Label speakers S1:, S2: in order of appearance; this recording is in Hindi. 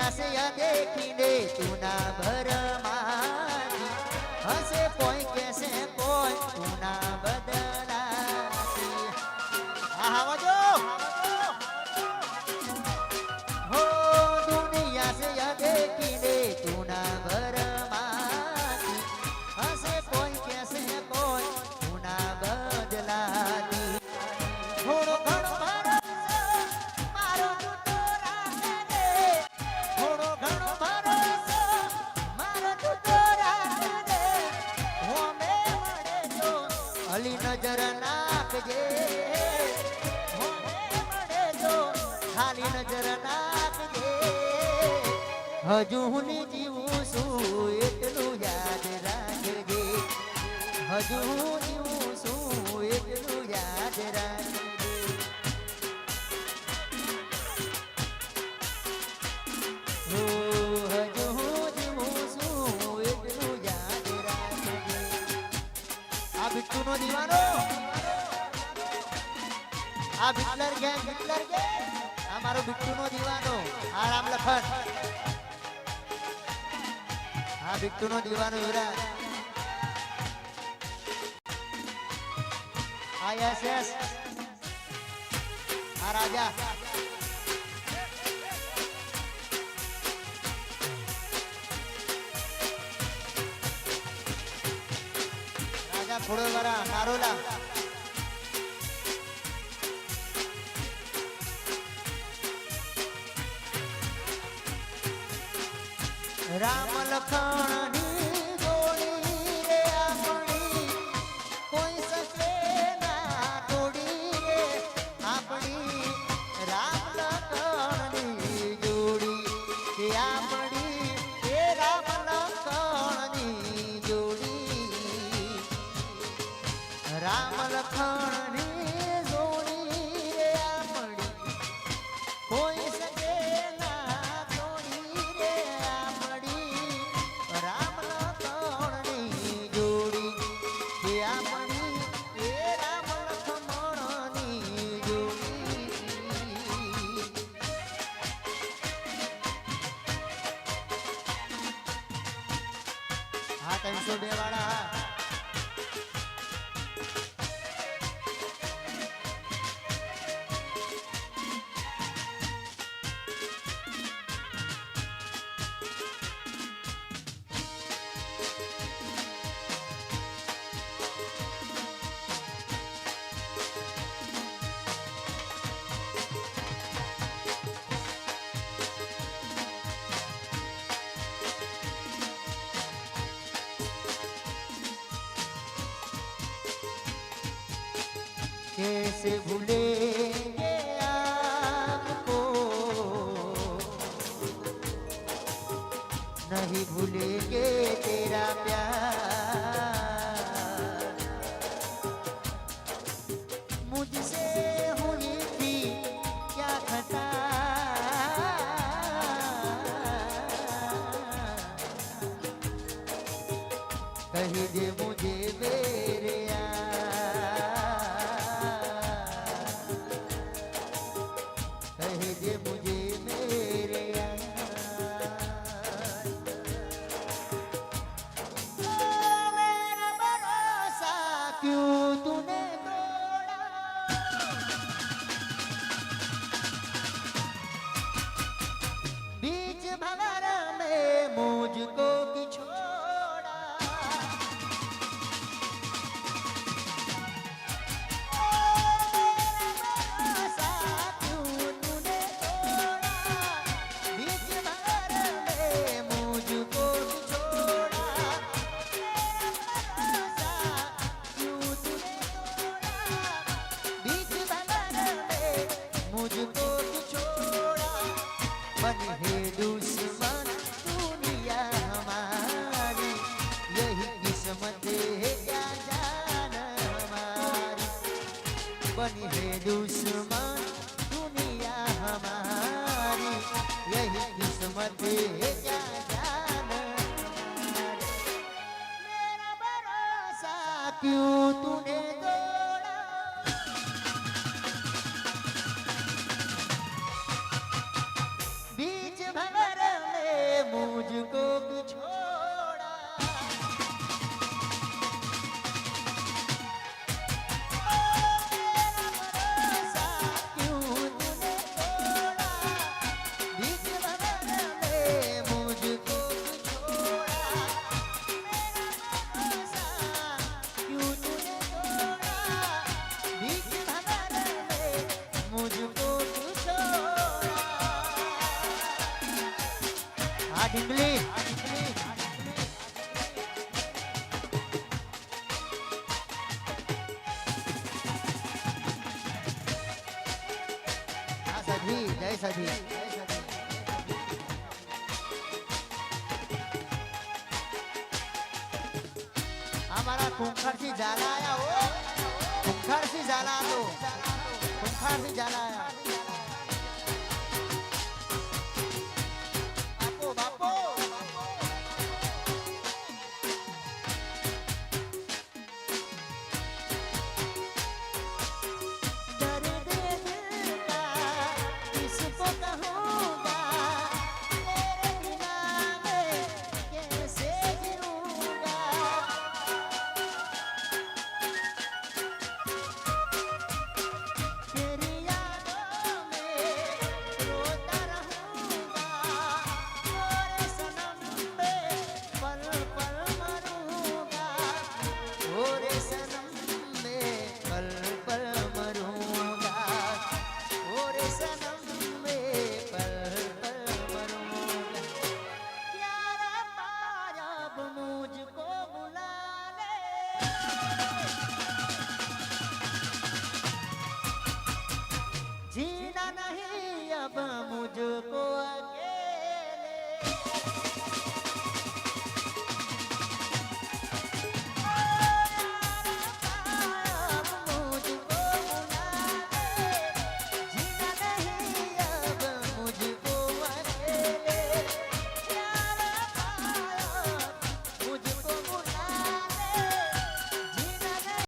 S1: दुनिया से यह देखीने तू ना भरमाती हसे कोई कैसे कोई तू ना बदलाती आवाजो हो दुनिया से यह देखीने तू ना भरमाती हसे कोई कैसे कोई तू ना बदलाती थोड़ो घणो भरोसा मारो तू तो राखे दे थोड़ो घणो भरोसा मारो तू तो राखे दे हो में મળે તો અલી નજર નાખજે હો में મળે તો ખાલી નજર નાખજે હજુ હું જીવું છું એટલું યાદ રાખજે હજુ હું જીવું છું એટલું યાદ રાખજે बिट्टू नो दीवानो आ बिटलर गैंग हमारो बिट्टू नो दीवानो आ राम लखन आ बिट्टू नो दीवानो युवराज आ यस आ राजा फुड़ोवारा नारोला राम लखन जोड़ी रे अपनी कोई सके ना तोड़ी रे अपनी राम लखन जोड़ी के अपनी ए राम लखन जोड़ी राम लखन जोड़ी रे अपनी कोई सके ना तोड़ी रे अपनी राम लखन जोड़ी के अपनी ए राम लखन जोड़ी हाँ 302 वाला कैसे भूलेंगे आपको नहीं भूलेंगे तेरा प्यार मुझसे हुई थी क्या खता कही दे मुझे मेरे मुझे मेरे मेरा भरोसा क्यों तूने तोड़ा बीच भंवर में मुझको की छोड़ा बनी है दुश्मन दुनिया हमारी यही किस्मत है क्या जान हमारी बनी है दुश्मन दुनिया हमारी यही किस्मत है क्या जान हमारी मेरा भरोसा क्यों तूने तोड़ा बीच भंवर આ ઢીંગલી આ સધી જય સધી हमारा खूंखार सी जाला आया हो खूंखार सी जाला तो खूंखार सी जाला आया बापो बापो दर्द दिल का किसको कहूँगा तेरे बिना मैं कैसे जीऊँगा तेरी यादों में रोता रहूंगा और सनम में पल पल मरूंगा और सनम में पल पल मरूंगा और सनम में पल पल मरूंगा प्यारा पारा अब मुझको बुला ले जीना नहीं अब मुझको अकेले